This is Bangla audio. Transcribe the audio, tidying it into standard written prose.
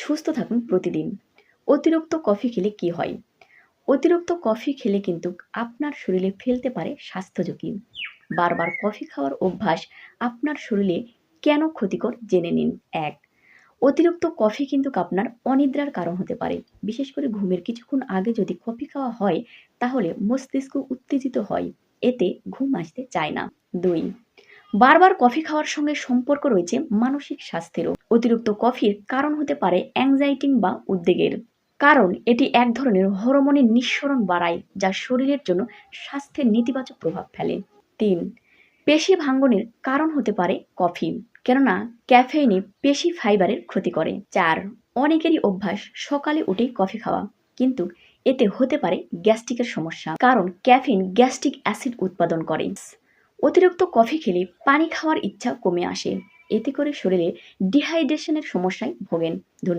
সুস্থ থাকুন প্রতিদিন। অতিরিক্ত কফি খেলে কি হয়? অতিরিক্ত কফি খেলে কিন্তু আপনার শরীরে ফেলতে পারে স্বাস্থ্য ঝুঁকি। বারবার কফি খাওয়ার অভ্যাস আপনার শরীরে কেন ক্ষতিকর জেনে নিন। ১. অতিরিক্ত কফি কিন্তু আপনার অনিদ্রার কারণ হতে পারে। বিশেষ করে ঘুমের কিছুক্ষণ আগে যদি কফি খাওয়া হয় তাহলে মস্তিষ্ক উত্তেজিত হয়। এতে ঘুম আসতে চায় না। ২. বারবার কফি খাওয়ার সঙ্গে সম্পর্ক রয়েছে মানসিক স্বাস্থ্যেরও। অতিরিক্ত কফির কারণ হতে পারে অ্যাংজাইটি বা উদ্বেগের। কারণ এটি এক ধরনের হরমোনের নিঃসরণ বাড়ায় যা শরীরের জন্য স্বাস্থ্যের নেতিবাচক প্রভাব ফেলে। ৩. পেশি ভাঙ্গনের কারণ হতে পারে কফি, কেননা ক্যাফেইনে পেশি ফাইবারের ক্ষতি করে। ৪. অনেকেরই অভ্যাস সকালে উঠেই কফি খাওয়া, কিন্তু এতে হতে পারে গ্যাস্ট্রিকের সমস্যা, কারণ ক্যাফিন গ্যাস্ট্রিক অ্যাসিড উৎপাদন করে। অতিরিক্ত কফি খেলে পানি খাওয়ার ইচ্ছা কমে আসে, এতে করে শরীরে ডিহাইড্রেশনের সমস্যায় ভোগেন। ধন্যবাদ।